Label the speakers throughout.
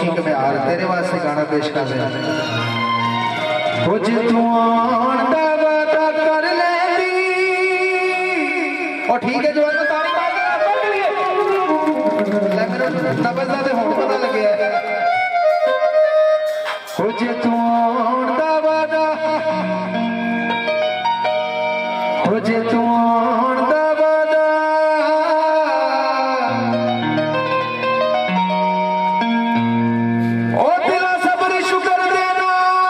Speaker 1: शौकी कम्यार तेरे वास्ते गाना पेश कर रहे हैं। हो जे तू आण दा वादा कर लेंदी और ठीक है जो तारी मार के पढ़ लिए ले मेरे नबज दा ते हुण पता लगया हो जे तू आण दा वादा हो जे तू आण दा वादा ओ दिला सबर शुक्र दे नाल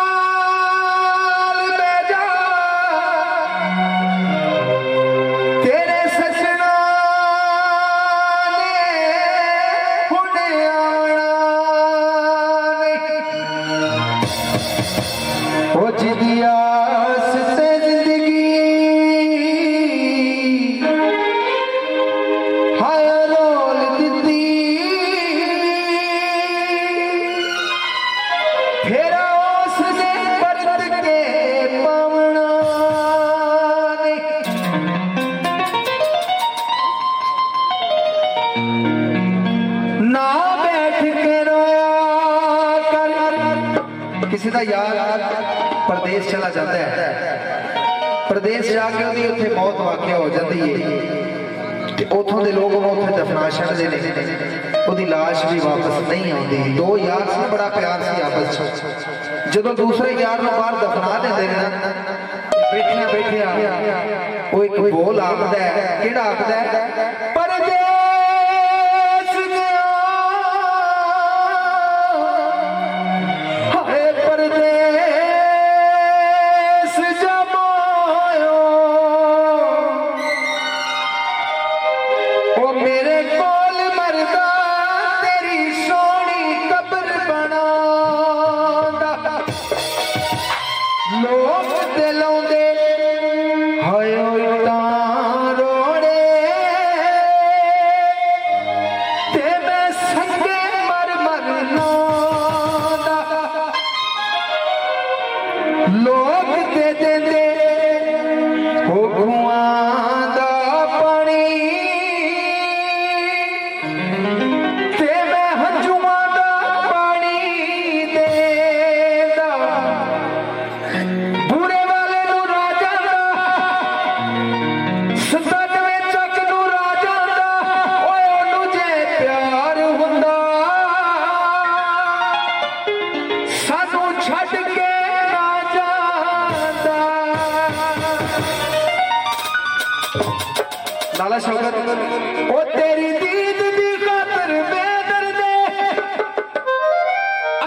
Speaker 1: मैं जा तेरे सजना ने हुण आना नहीं ओ जिदी आस ते जिंदगी हाय रोल दिती फिर उसने परत के पावना ना बैठ के रोया कर किसी का यार परदेश चला जाता है परदेश जाके ਉਹਦੀ ਉੱਥੇ मौत वाक़या हो जाती है ਤੇ ਉਥੋਂ ਦੇ ਲੋਕ ਉਹਨੂੰ ਉੱਥੇ ਦਫਨਾ ਛੱਡਦੇ ਨੇ ਉਹਦੀ ਲਾਸ਼ ਵੀ ਵਾਪਸ ਨਹੀਂ ਆਉਂਦੀ ਦੋ ਯਾਰ ਸੀ ਬੜਾ ਪਿਆਰ ਸੀ ਆਪਸ ਵਿੱਚ ਜਦੋਂ ਦੂਸਰੇ ਯਾਰ ਨੂੰ ਬਾਹਰ ਦਫਨਾ ਦਿੰਦੇ ਨੇ ਨਾ ਬੈਠਿਆ ਬੈਠਿਆ ਉਹ ਇੱਕ ਬੋਲ ਆਖਦਾ ਹੈ ਕਿਹੜਾ ਆਖਦਾ ਹੈ ਪਰਦੇਸ ਗਿਆ ਹਾਏ ਪਰਦੇਸ ਜਮਾਇਓ ਉਹ ਮੇਰੇ ਕੋਲ ਮਰਦਾ ਤੇਰੀ ਸੋਹਣੀ ਕਬਰ ਬਣਾਉਂਦਾ ਲੋਕ ਤੇ ਲਾਉਂਦੇ ਹਾਏ ਓਏ ਤਾਂ ਰੋੜੇ ਤੇ ਮੈਂ ਸੰਗੇ ਮਰ ਮਰ ਲਾਉਂਦਾ ਲੋਕ ਦੇ ਦਿੰਦੇ ਹੋ ਖੂਹਾਂ ਦਾ ਪਾਣੀ ਤੇ ਮੈਂ ਹੰਝੂਆਂ ਦਾ ਪਾਣੀ ਦੇਦਾ ਬੂੜੇ ਵਾਲੇ ਨੂੰ ਰਾਜਾ ਦਾ 97 ਚੱਕ ਨੂੰ ਰਾਜਾ ਦਾ ਓਏ ਉਹਨੂੰ ਜੇ ਪਿਆਰ ਹੁੰਦਾ ਸਾਨੂੰ ਛੱਡ ਕੇ ਨਾ ਜਾਂਦਾ ਲਾਲਾ ਸ਼ੌਕਤ ਉਹ ਤੇਰੀ ਦੀਦ ਦੀ ਖਾਤਰ ਬੇਦਰਦੇ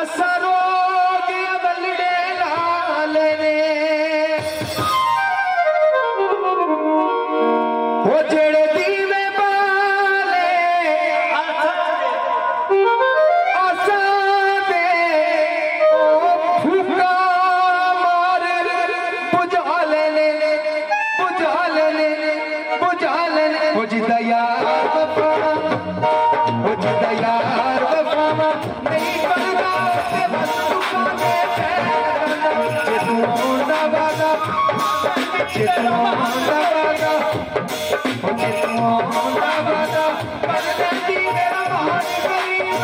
Speaker 1: ਅਸਾਂ ਰੋ ਗਿਆ ਬੱਲੜੇ ਲਾਲੇ ਨੇ ਉਹ ਜਿਹੜੇ ਦੀਵੇ ਬਾਲੇ ਅਸਾਂ ਦੇ ਉਹ ਫੂਕਾ ਮਾਰ ਬੁਝਾ ਲੈਣੇ ਬੁਝਾ ਲੈਣੇ ਬੁਝਾ ਲੈਣੇ ਉਹ ਜਿੱਦਾਂ ਯਾਰ ਵਫਾ ਉਹ ਜਿੱਦਾਂ ਯਾਰ ਵਫਾ ਨਹੀਂ ਕਰਦਾ ਤੇ ਬਸ ਚੁੱਕਾਂਗੇ ਜੇ ਤੂੰ ਆਉਂਦਾ ਵਾਦਾ ਜੇ ਤੂੰ ਆਉਂਦਾ ਵਾਦਾ ਉਹ ਜੇ ਤੂੰ ਆਉਂਦਾ ਵਾਦਾ ਕਰ ਲੈਂਦੀ ਮੇਰਾ ਮਹਾਨ ਗਰੀਬ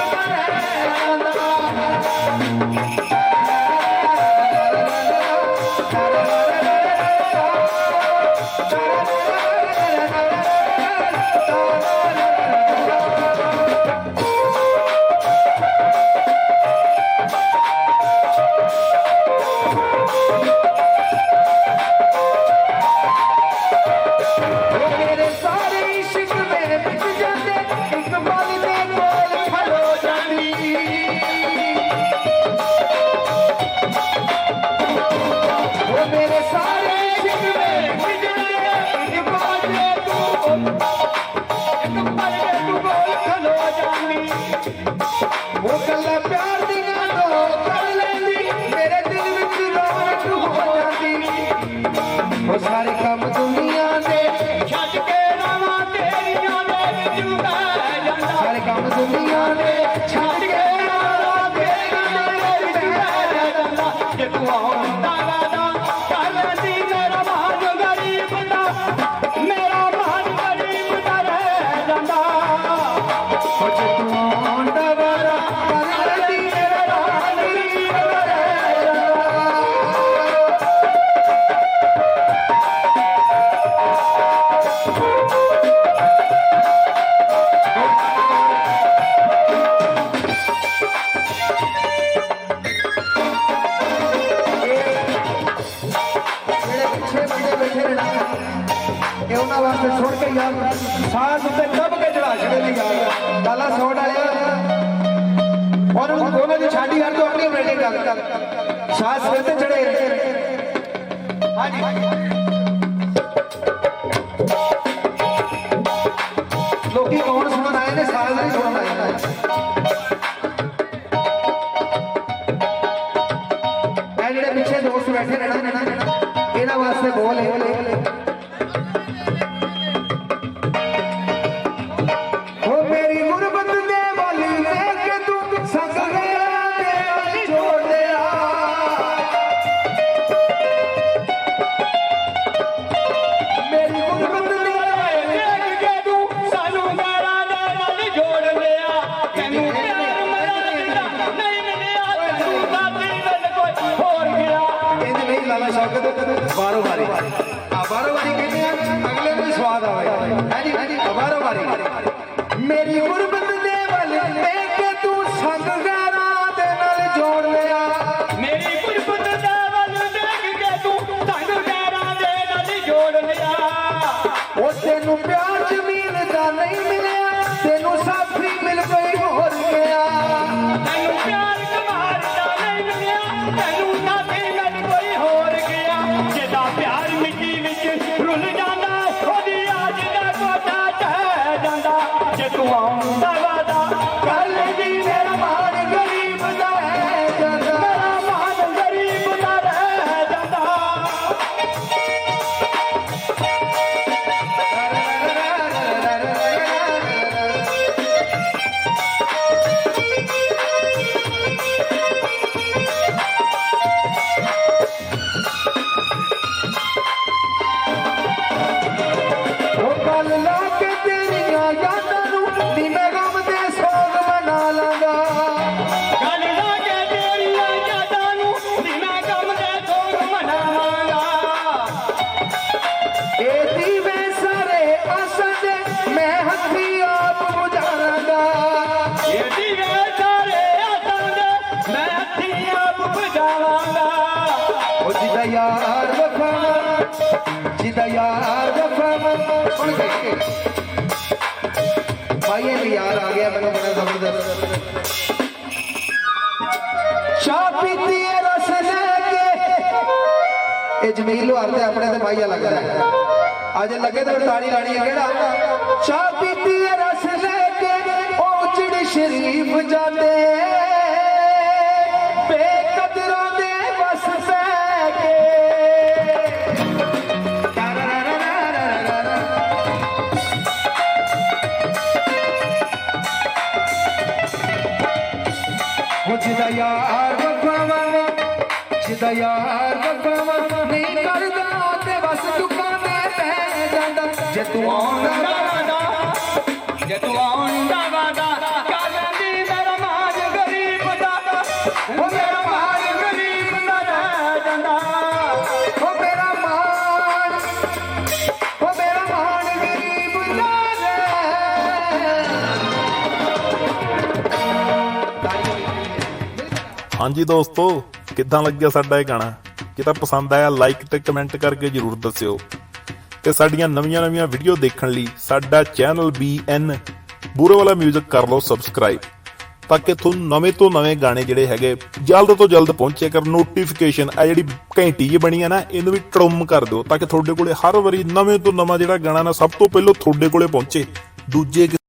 Speaker 1: ਇਹ ਉਹਨਾਂ ਵਾਸਤੇ ਸੁਣ ਕੇ ਯਾਰ ਸਾਹ ਉੱਤੇ ਦੱਬ ਕੇ ਚੜਾ ਛੜੇ ਨੇ ਯਾਰ ਲਾਲਾ ਸੌੜ ਵਾਲਿਆ ਉਹਨਾਂ ਦੀ ਛਾੜੀ ਯਾਰ ਤੋਂ ਆਪਣੀ ਬੇਟੀ ਕਰ ਸਾਹ ਸਿਰ ਤੇ ਚੜੇ ਹਾਂਜੀ ਲੋਕੀ ਕੌਣ ਸੁਣਨ ਆਏ ਨੇ ਸਾਲ ਨਹੀਂ ਸੁਣਨ ਆਏ ਇਹ ਜਿਹੜੇ ਪਿੱਛੇ ਦੋਸਤ ਬੈਠੇ ਨੇ ਇਹਨਾਂ ਵਾਸਤੇ ਬੋਲ ਉਹ ਮੇਰੀ ਗੁਰਬਤ ਦੇ ਵਾਲੀ ਵੇਖ ਕੇ ਤੂੰ ਸੰਗ ਗਿਆ ਤੇ ਛੋੜ ਦਿਆ ਮੇਰੀ ਗੁਰਬਤ ਦੇ ਵਾਲੀ ਵੇਖ ਕੇ ਤੂੰ ਸਾਨੂੰ ਗਾਰਾਂ ਦੇ ਨਾਲ ਜੋੜ ਲਿਆ ਤੈਨੂੰ ਪਿਆਰ ਮਿਲਿਆ ਨਹੀਂ ਮਿਲਿਆ ਤੈਨੂੰ ਤਾਂ ਦਿਲ ਕੋਈ ਹੋਰ ਗਿਆ ਕਹਿੰਦੇ ਨਹੀਂ ਲਾਲਾ ਸ਼ੌਕਤ ਬਾਰੋ ਬਾਰੀ ਬਾਰੋ ਬਾਰੀ ਕਹਿੰਦੇ ਆ ਅਗਲੇ ਨੂੰ ਸਵਾਦ ਆਵੇ ਹਾਂਜੀ ਬਾਰੋ ਬਾਰੀ ਮੇਰੀ ਗੁਰਬਤ ਦੇ ਵੱਲ ਵੇਖ ਕੇ ਤੂੰ ਸੰਗ ਗਾਰਾਂ ਦੇ ਨਾਲ ਜੋੜ ਲਿਆ ਮੇਰੀ ਗੁਰਬਤ ਦੇ ਵੱਲ ਵੇਖ ਕੇ ਤੂੰ ਸੰਗ ਗਾਰਾਂ ਦੇ ਨਾਲ ਜੋੜ ਲਿਆ ਉਹ ਤੈਨੂੰ ਪਿਆਰ ਜ਼ਮੀਨ ਦਾ ਨਹੀਂ ਮਿਲਿਆ ਤੈਨੂੰ ਸਾਥੀ ਮਿਲ ਕੋਈ ਹੋਰ ਗਿਆ ਤੈਨੂੰ ਪਿਆਰ ਕਮਾਲ ਦਾ ਨਹੀਂ ਮਿਲਿਆ ਤੈਨੂੰ ਸਾਥੀ ਮਿਲ ਕੋਈ ਹੋਰ ਗਿਆ ਜਿਹਦਾ ਪਿਆਰ ਮਿੱਟੀ ਵਿੱਚ ਰੁੱਲ ਜਾਂਦਾ ਉਹਦੀ ਆਜ ਦਾ ਕੋਟਾ ਟਹਿ ਜਾਂਦਾ ਜੇ ਤੂੰ ਆਉਂਦਾ ਵਾਦਾ ਕਰ ਲੈਂਦੀ ਮੇਰਾ ਮਾਨ ਗਰੀਬ ਦਾ ਰਹਿ ਜਾਂਦਾ ਮੇਰਾ ਮਾਨ ਗਰੀਬ ਦਾ ਰਹਿ ਜਾਂਦਾ ਉਹ ਕੱਲ ਲਾ ਕੇ ਤੇਰੀਆਂ ਯਾਦਾਂ ਨੂੰ ਨੀ ਮੈਂ ਗਮ ਦੇ ਸੋਗ ਮਨਾ ਲਾਂਗਾ ਕੱਲ ਲਾ ਕੇ ਤੇਰੀਆਂ ਯਾਦਾਂ ਨੂੰ ਨੀ ਮੈਂ ਗਮ ਦੇ ਸੋਗ ਮਨਾਵਾਂਗਾ ਇਹ ਦੀਵੇ ਸਾਰੇ ਆਸਾਂ ਦੇ ਮੈਂ ਹੱਥੀ ਆਪ ਬੁਝਾਵਾਂਗਾ ਇਹ ਦੀਵੇ ਸਾਰੇ ਆਸਾਂ ਦੇ ਮੈਂ ਹੱਥੀ ਆਪ ਬੁਝਾਵਾਂਗਾ ਉਹ ਜਿਹਦਾ ਯਾਰ ਵਫਾ ਜਿਹਦਾ ਯਾਰ ਵਫਾ ਸੁਣ ਕੇ ਭਾਈਏ ਵੀ ਯਾਰ ਆ ਗਿਆ ਮੈਨੂੰ ਬੜਾ ਜ਼ਬਰਦਸਤ ਚਾਹ ਪੀਤੀ ਹੈ ਰਸ ਲੈ ਕੇ ਇਹ ਜਮੀਲ ਲੋਹਾਰ ਤੇ ਆਪਣੇ ਤੇ ਭਾਈਆ ਲੱਗਦਾ ਅੱਜ ਲੱਗੇ ਤੇ ਤਾੜੀ ਲਾਣੀ ਹੈ ਕਿਹੜਾ ਚਾਹ ਪੀਤੀ ਹੈ ਰਸ ਲੈ ਕੇ ਉਹ ਚਿੜ ਸ਼ਰੀਫ ਜਾਂਦੇ ਬੇਕਦਰਾਂ ਦੇ ਬਸ ਪੈ ਕੇ ਜਿਹਦਾ ਯਾਰ ਵਫਾਵਾ ਜਿਹਦਾ ਯਾਰ ਵਫਾਵਾ ਨਹੀਂ ਕਰਦਾ ਤੇ ਬਸ ਚੁੱਕਾ ਮੈਂ ਪੈ ਜਾਂਦਾ ਜੇ ਤੂੰ ਆਉਂਦਾ ਵਾਦਾ ਜੇ ਤੂੰ ਆਉਂਦਾ ਵਾਦਾ ਕਰ ਲੈਂਦੀ ਮੇਰਾ ਮਾਨ ਗਰੀਬ ਦਾ ਉਹ ਮੇਰਾ ਮਾਨ ਗਰੀਬ ਦਾ ਰਹਿ ਜਾਂਦਾ ਉਹ ਮੇਰਾ ਮਾਨ ਗਰੀਬ ਦਾ
Speaker 2: ਹਾਂਜੀ ਦੋਸਤੋ, ਕਿੱਦਾਂ ਲੱਗਿਆ ਸਾਡਾ ਇਹ ਗਾਣਾ? ਜੇ ਤਾਂ ਪਸੰਦ ਆਇਆ ਲਾਈਕ ਤੇ ਕਮੈਂਟ ਕਰਕੇ ਜਰੂਰ ਦੱਸਿਓ ਤੇ ਸਾਡੀਆਂ ਨਵੀਆਂ ਵੀਡੀਓ ਦੇਖਣ ਲਈ ਸਾਡਾ ਚੈਨਲ BN ਬੂਰੇ ਵਾਲਾ ਮਿਊਜ਼ਿਕ ਕਰ ਲਓ ਸਬਸਕ੍ਰਾਈਬ ਤਾਂ ਕਿ ਤੁਹਾਨੂੰ ਨਵੇਂ ਤੋਂ ਨਵੇਂ ਗਾਣੇ ਜਿਹੜੇ ਹੈਗੇ ਜਲਦ ਤੋਂ ਜਲਦ ਪਹੁੰਚੇ ਕਰ। ਨੋਟੀਫਿਕੇਸ਼ਨ ਆ ਜਿਹੜੀ ਘੰਟੀ ਜੀ ਬਣੀ ਆ ਨਾ, ਇਹਨੂੰ ਵੀ ਟਰਮ ਕਰ ਦਿਓ ਤਾਂ ਕਿ ਤੁਹਾਡੇ ਕੋਲੇ ਹਰ ਵਾਰੀ ਨਵੇਂ ਤੋਂ ਨਵਾਂ ਜਿਹੜਾ ਗਾਣਾ ਨਾ ਸਭ ਤੋਂ ਪਹਿਲਾਂ ਤੁਹਾਡੇ ਕੋਲੇ ਪਹੁੰਚੇ। ਦੂਜੇ